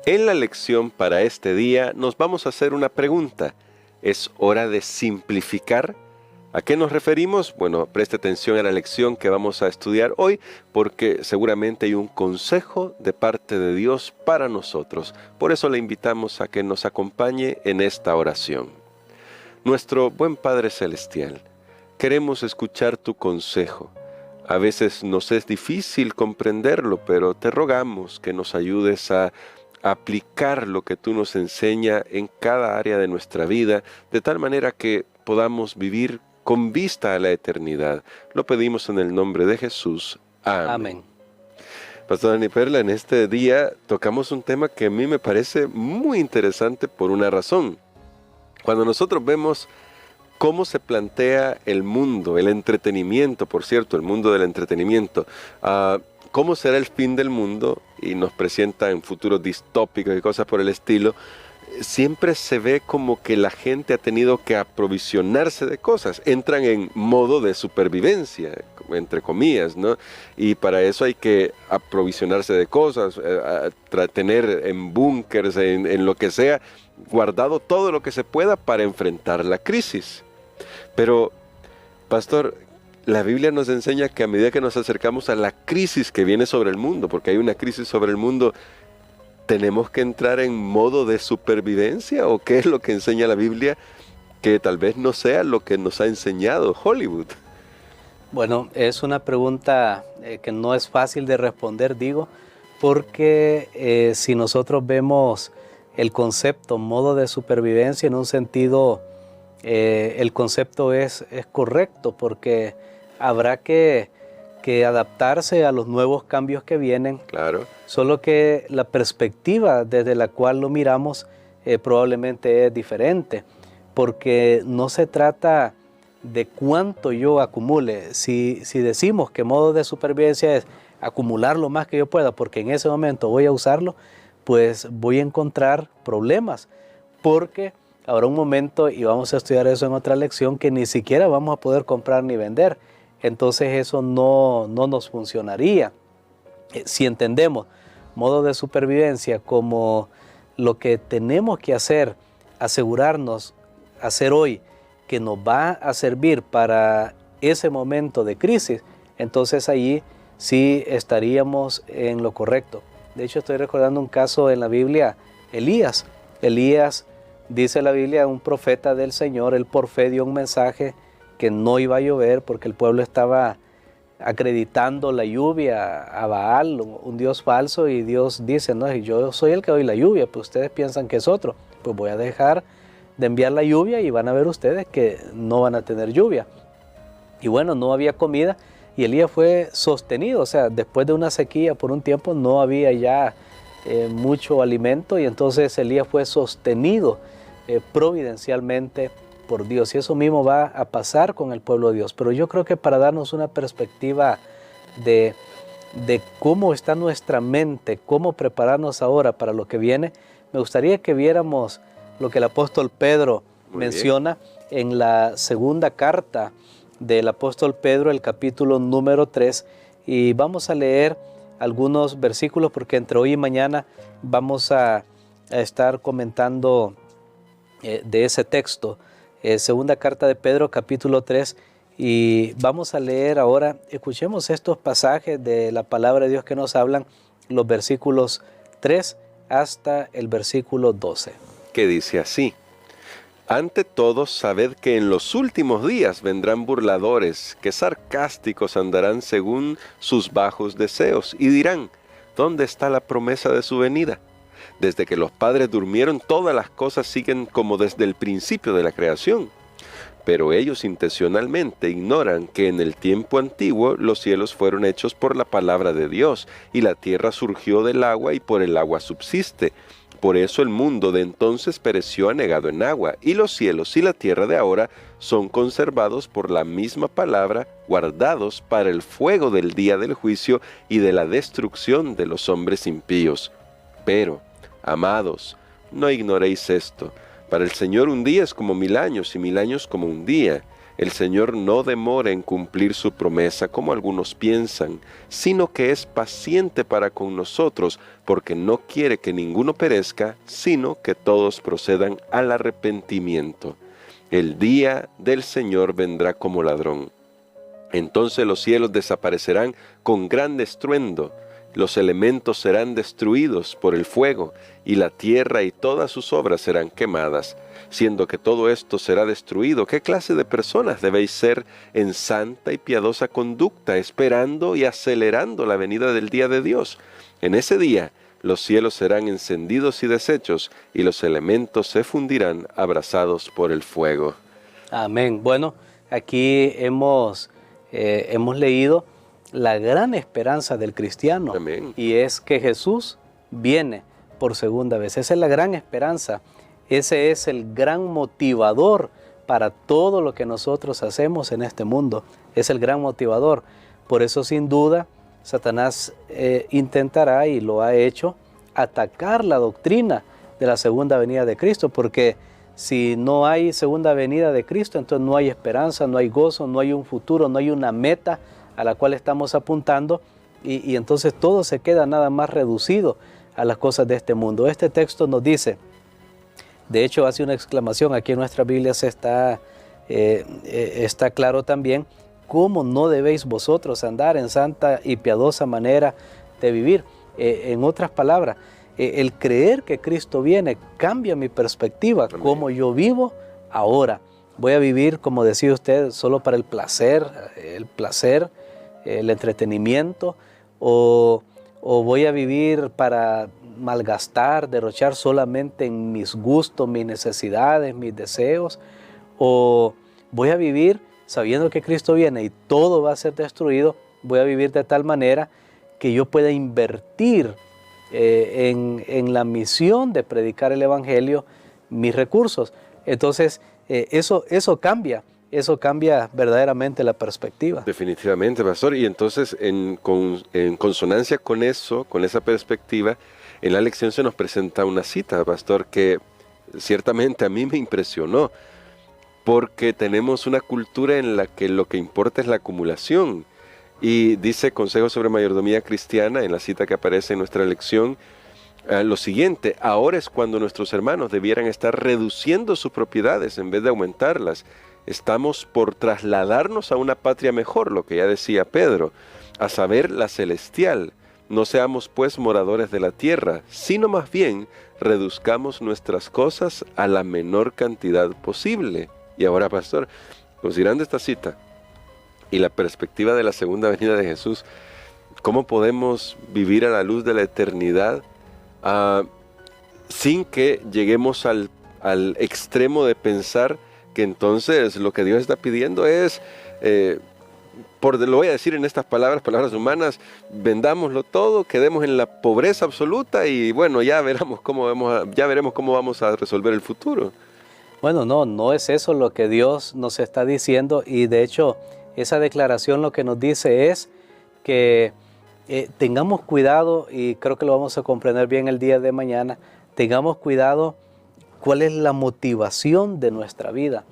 En la lección para este día nos vamos a hacer una pregunta. ¿Es hora de simplificar? ¿A qué nos referimos? Bueno, preste atención a la lección que vamos a estudiar hoy porque seguramente hay un consejo de parte de Dios para nosotros. Por eso le invitamos a que nos acompañe en esta oración. Nuestro buen Padre Celestial, queremos escuchar tu consejo. A veces nos es difícil comprenderlo, pero te rogamos que nos ayudes a aplicar lo que tú nos enseñas en cada área de nuestra vida, de tal manera que podamos vivir con vista a la eternidad. Lo pedimos en el nombre de Jesús. Amén. Amén. Pastor Dani Perla, en este día tocamos un tema que a mí me parece muy interesante por una razón. Cuando nosotros vemos cómo se plantea el mundo, el entretenimiento, por cierto, el mundo del entretenimiento, cómo será el fin del mundo, y nos presentan futuros distópicos y cosas por el estilo, siempre se ve como que la gente ha tenido que aprovisionarse de cosas, entran en modo de supervivencia, entre comillas, ¿no? Y para eso hay que aprovisionarse de cosas, tener en búnkers, en lo que sea, guardado todo lo que se pueda para enfrentar la crisis. Pero, pastor, la Biblia nos enseña que a medida que nos acercamos a la crisis que viene sobre el mundo, porque hay una crisis sobre el mundo, ¿tenemos que entrar en modo de supervivencia? ¿O qué es lo que enseña la Biblia que tal vez no sea lo que nos ha enseñado Hollywood? Bueno, es una pregunta que no es fácil de responder, porque si nosotros vemos el concepto modo de supervivencia en un sentido, el concepto es correcto, porque habrá que adaptarse a los nuevos cambios que vienen. Claro. Solo que la perspectiva desde la cual lo miramos probablemente es diferente, porque no se trata de cuánto yo acumule. Si decimos que modo de supervivencia es acumular lo más que yo pueda, porque en ese momento voy a usarlo, pues voy a encontrar problemas, porque habrá un momento, y vamos a estudiar eso en otra lección, que ni siquiera vamos a poder comprar ni vender. Entonces eso no nos funcionaría. Si entendemos modo de supervivencia como lo que tenemos que hacer, asegurarnos, hacer hoy, que nos va a servir para ese momento de crisis, entonces allí sí estaríamos en lo correcto. De hecho, estoy recordando un caso en la Biblia, Elías. Elías, dice la Biblia, un profeta del Señor, él por fe dio un mensaje que no iba a llover porque el pueblo estaba acreditando la lluvia a Baal, un dios falso, y Dios dice, no, yo soy el que doy la lluvia, pues ustedes piensan que es otro, pues voy a dejar de enviar la lluvia y van a ver ustedes que no van a tener lluvia. Y bueno, no había comida y Elías fue sostenido, o sea, después de una sequía por un tiempo no había ya mucho alimento, y entonces Elías fue sostenido providencialmente por Dios, y eso mismo va a pasar con el pueblo de Dios. Pero yo creo que para darnos una perspectiva de cómo está nuestra mente, cómo prepararnos ahora para lo que viene, me gustaría que viéramos lo que el apóstol Pedro menciona en la segunda carta del apóstol Pedro, el capítulo número 3, y vamos a leer algunos versículos porque entre hoy y mañana vamos a estar comentando de ese texto. Segunda carta de Pedro, capítulo 3, y vamos a leer ahora, escuchemos estos pasajes de la palabra de Dios que nos hablan, los versículos 3 hasta el versículo 12. Que dice así: Ante todo, sabed que en los últimos días vendrán burladores, que sarcásticos andarán según sus bajos deseos, y dirán, ¿dónde está la promesa de su venida? Desde que los padres durmieron, todas las cosas siguen como desde el principio de la creación. Pero ellos intencionalmente ignoran que en el tiempo antiguo los cielos fueron hechos por la palabra de Dios, y la tierra surgió del agua y por el agua subsiste. Por eso el mundo de entonces pereció anegado en agua, y los cielos y la tierra de ahora son conservados por la misma palabra, guardados para el fuego del día del juicio y de la destrucción de los hombres impíos. Pero, amados, no ignoréis esto. Para el Señor un día es como 1000 años, y 1000 años como un día. El Señor no demora en cumplir su promesa como algunos piensan, sino que es paciente para con nosotros, porque no quiere que ninguno perezca, sino que todos procedan al arrepentimiento. El día del Señor vendrá como ladrón. Entonces los cielos desaparecerán con gran estruendo, los elementos serán destruidos por el fuego, y la tierra y todas sus obras serán quemadas. Siendo que todo esto será destruido, ¿qué clase de personas debéis ser en santa y piadosa conducta, esperando y acelerando la venida del día de Dios? En ese día los cielos serán encendidos y deshechos, y los elementos se fundirán abrasados por el fuego. Amén. Bueno, aquí hemos leído la gran esperanza del cristiano. Amén. Y es que Jesús viene por segunda vez. Esa es la gran esperanza. Ese es el gran motivador para todo lo que nosotros hacemos en este mundo. Es el gran motivador. Por eso, sin duda, Satanás intentará, y lo ha hecho, atacar la doctrina de la segunda venida de Cristo, porque si no hay segunda venida de Cristo, entonces no hay esperanza, no hay gozo, no hay un futuro, no hay una meta a la cual estamos apuntando, y entonces todo se queda nada más reducido a las cosas de este mundo. Este texto nos dice, de hecho hace una exclamación, aquí en nuestra Biblia está claro también, cómo no debéis vosotros andar en santa y piadosa manera de vivir. En otras palabras, el creer que Cristo viene cambia mi perspectiva, cómo yo vivo ahora. Voy a vivir, como decía usted, solo para el placer, el entretenimiento, o voy a vivir para malgastar, derrochar solamente en mis gustos, mis necesidades, mis deseos, o voy a vivir sabiendo que Cristo viene y todo va a ser destruido. Voy a vivir de tal manera que yo pueda invertir en la misión de predicar el Evangelio mis recursos. Entonces eso cambia verdaderamente la perspectiva. Definitivamente, pastor. Y entonces, en consonancia con eso, con esa perspectiva, en la lección se nos presenta una cita, pastor, que ciertamente a mí me impresionó, porque tenemos una cultura en la que lo que importa es la acumulación. Y dice Consejo sobre Mayordomía Cristiana, en la cita que aparece en nuestra lección, lo siguiente: ahora es cuando nuestros hermanos debieran estar reduciendo sus propiedades en vez de aumentarlas. Estamos por trasladarnos a una patria mejor, lo que ya decía Pedro, a saber, la celestial. No seamos pues moradores de la tierra, sino más bien reduzcamos nuestras cosas a la menor cantidad posible. Y ahora, pastor, considerando esta cita y la perspectiva de la segunda venida de Jesús, ¿cómo podemos vivir a la luz de la eternidad sin que lleguemos al extremo de pensar que entonces lo que Dios está pidiendo es, lo voy a decir en estas palabras humanas, vendámoslo todo, quedemos en la pobreza absoluta y bueno, ya veremos cómo vamos a resolver el futuro? Bueno, no es eso lo que Dios nos está diciendo, y de hecho esa declaración lo que nos dice es que tengamos cuidado, y creo que lo vamos a comprender bien el día de mañana, tengamos cuidado cuál es la motivación de nuestra vida.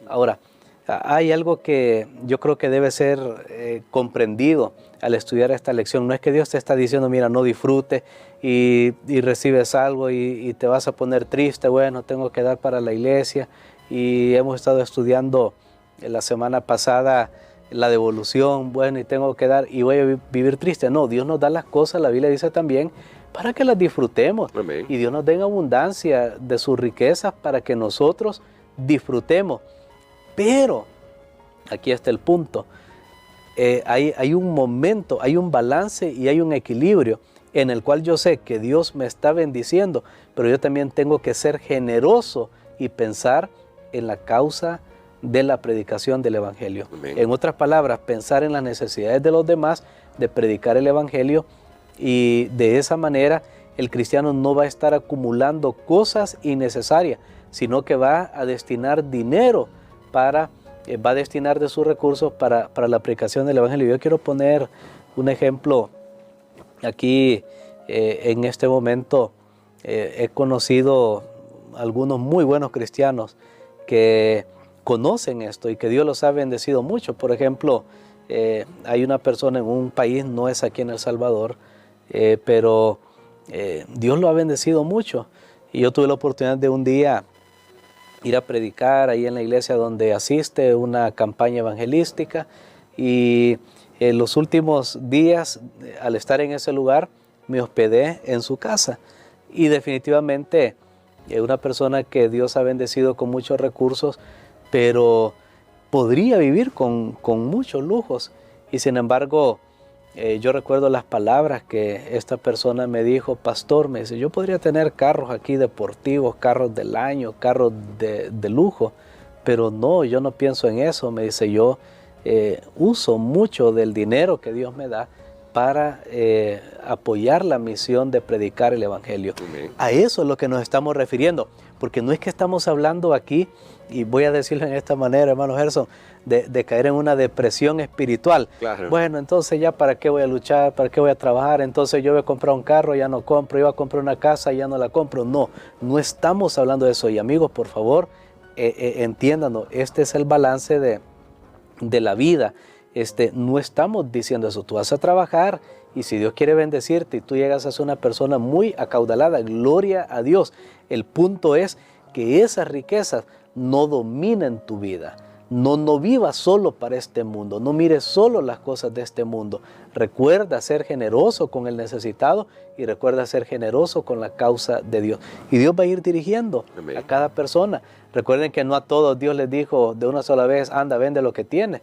Ahora, hay algo que yo creo que debe ser comprendido al estudiar esta lección. No es que Dios te está diciendo, mira, no disfrute y recibes algo y te vas a poner triste, bueno, tengo que dar para la iglesia. Y hemos estado estudiando la semana pasada la devolución, bueno, y tengo que dar y voy a vivir triste. No, Dios nos da las cosas, la Biblia dice también, para que las disfrutemos. Amén. Y Dios nos dé en abundancia de sus riquezas para que nosotros disfrutemos. Pero, aquí está el punto, hay un momento, hay un balance y hay un equilibrio en el cual yo sé que Dios me está bendiciendo, pero yo también tengo que ser generoso y pensar en la causa de la predicación del Evangelio. Amén. En otras palabras, pensar en las necesidades de los demás, de predicar el Evangelio, y de esa manera el cristiano no va a estar acumulando cosas innecesarias, sino que va a destinar dinero va a destinar de sus recursos para la predicación del Evangelio. Yo quiero poner un ejemplo aquí. En este momento he conocido algunos muy buenos cristianos que conocen esto y que Dios los ha bendecido mucho. Por ejemplo, hay una persona en un país, no es aquí en El Salvador, pero Dios lo ha bendecido mucho. Y yo tuve la oportunidad de un día ir a predicar ahí en la iglesia donde asiste, una campaña evangelística, y en los últimos días, al estar en ese lugar, me hospedé en su casa. Y definitivamente una persona que Dios ha bendecido con muchos recursos, pero podría vivir con muchos lujos. Y sin embargo, yo recuerdo las palabras que esta persona me dijo: pastor, me dice, yo podría tener carros aquí deportivos, carros del año, carros de lujo, pero no, yo no pienso en eso. Me dice, yo uso mucho del dinero que Dios me da para apoyar la misión de predicar el Evangelio. Amén. A eso es lo que nos estamos refiriendo, porque no es que estamos hablando aquí, y voy a decirlo en esta manera, hermano Gerson, de caer en una depresión espiritual. Claro. Bueno, entonces ya para qué voy a luchar, para qué voy a trabajar, entonces yo voy a comprar un carro, ya no compro, yo voy a comprar una casa, ya no la compro. No, no estamos hablando de eso. Y amigos, por favor, entiéndanos, este es el balance de la vida. No estamos diciendo eso. Tú vas a trabajar y si Dios quiere bendecirte y tú llegas a ser una persona muy acaudalada, gloria a Dios. El punto es que esas riquezas no dominen tu vida. No vivas solo para este mundo, no mires solo las cosas de este mundo. Recuerda ser generoso con el necesitado y recuerda ser generoso con la causa de Dios. Y Dios va a ir dirigiendo Amén. a cada persona. Recuerden que no a todos Dios les dijo de una sola vez: anda, vende lo que tienes.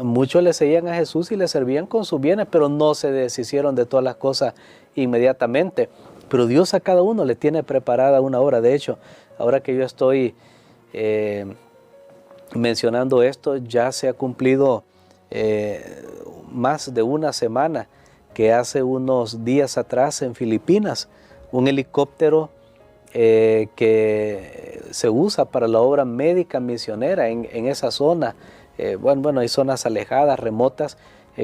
Muchos le seguían a Jesús y le servían con sus bienes, pero no se deshicieron de todas las cosas inmediatamente. Pero Dios a cada uno le tiene preparada una hora. De hecho, ahora que yo estoy mencionando esto, ya se ha cumplido más de una semana que hace unos días atrás en Filipinas, un helicóptero que se usa para la obra médica misionera en esa zona. Bueno, hay zonas alejadas, remotas,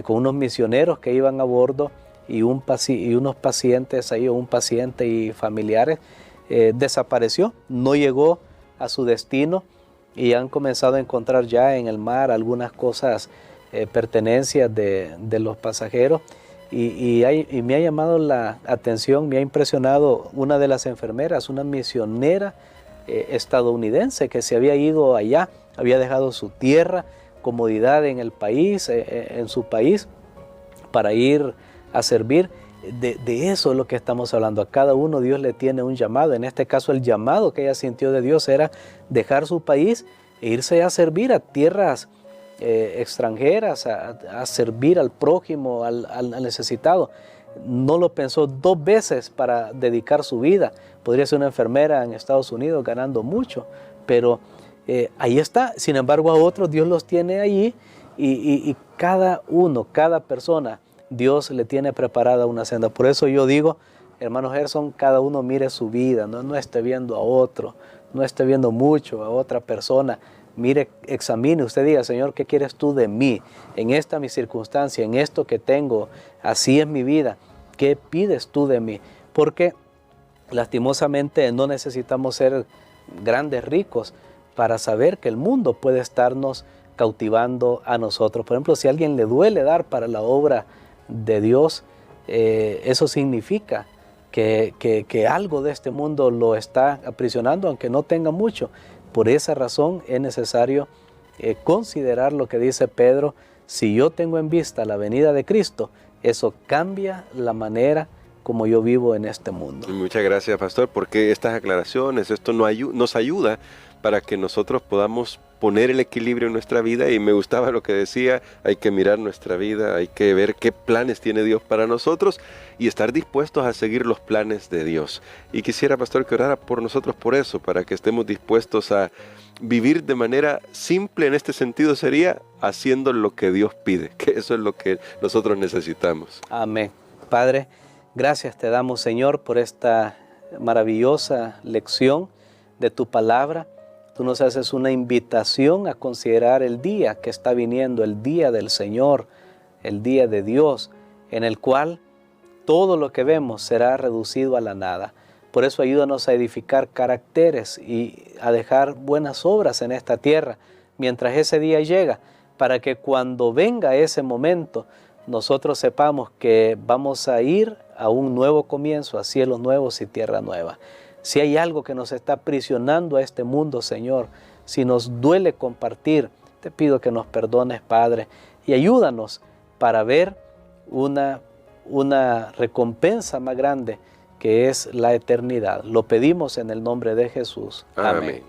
con unos misioneros que iban a bordo y unos pacientes ahí, un paciente y familiares, desapareció, no llegó a su destino y han comenzado a encontrar ya en el mar algunas cosas, pertenencias de los pasajeros. Y me ha llamado la atención, me ha impresionado una de las enfermeras, una misionera estadounidense que se había ido allá, había dejado su tierra, comodidad en el país, en su país, para ir a servir. De eso es lo que estamos hablando. A cada uno Dios le tiene un llamado. En este caso, el llamado que ella sintió de Dios era dejar su país e irse a servir a tierras extranjeras, a servir al prójimo, al necesitado. No lo pensó dos veces para dedicar su vida. Podría ser una enfermera en Estados Unidos ganando mucho, pero ahí está. Sin embargo, a otros Dios los tiene allí y cada uno, cada persona, Dios le tiene preparada una senda. Por eso yo digo, hermano Gerson, cada uno mire su vida, no esté viendo a otro, no esté viendo mucho a otra persona. Mire, examine, usted diga: Señor, ¿qué quieres tú de mí? En esta mi circunstancia, en esto que tengo, así es mi vida. ¿Qué pides tú de mí? Porque lastimosamente no necesitamos ser grandes ricos para saber que el mundo puede estarnos cautivando a nosotros. Por ejemplo, si a alguien le duele dar para la obra de Dios, eso significa que algo de este mundo lo está aprisionando, aunque no tenga mucho. Por esa razón es necesario considerar lo que dice Pedro: si yo tengo en vista la venida de Cristo, eso cambia la manera como yo vivo en este mundo. Muchas gracias, pastor, porque estas aclaraciones, esto nos ayuda para que nosotros podamos poner el equilibrio en nuestra vida. Y me gustaba lo que decía: hay que mirar nuestra vida, hay que ver qué planes tiene Dios para nosotros y estar dispuestos a seguir los planes de Dios. Y quisiera, pastor, que orara por nosotros por eso, para que estemos dispuestos a vivir de manera simple. En este sentido sería haciendo lo que Dios pide, que eso es lo que nosotros necesitamos. Amén. Padre, gracias te damos, Señor, por esta maravillosa lección de tu palabra. Tú nos haces una invitación a considerar el día que está viniendo, el día del Señor, el día de Dios, en el cual todo lo que vemos será reducido a la nada. Por eso ayúdanos a edificar caracteres y a dejar buenas obras en esta tierra mientras ese día llega, para que cuando venga ese momento nosotros sepamos que vamos a ir a un nuevo comienzo, a cielos nuevos y tierra nueva. Si hay algo que nos está aprisionando a este mundo, Señor, si nos duele compartir, te pido que nos perdones, Padre, y ayúdanos para ver una recompensa más grande, que es la eternidad. Lo pedimos en el nombre de Jesús. Amén.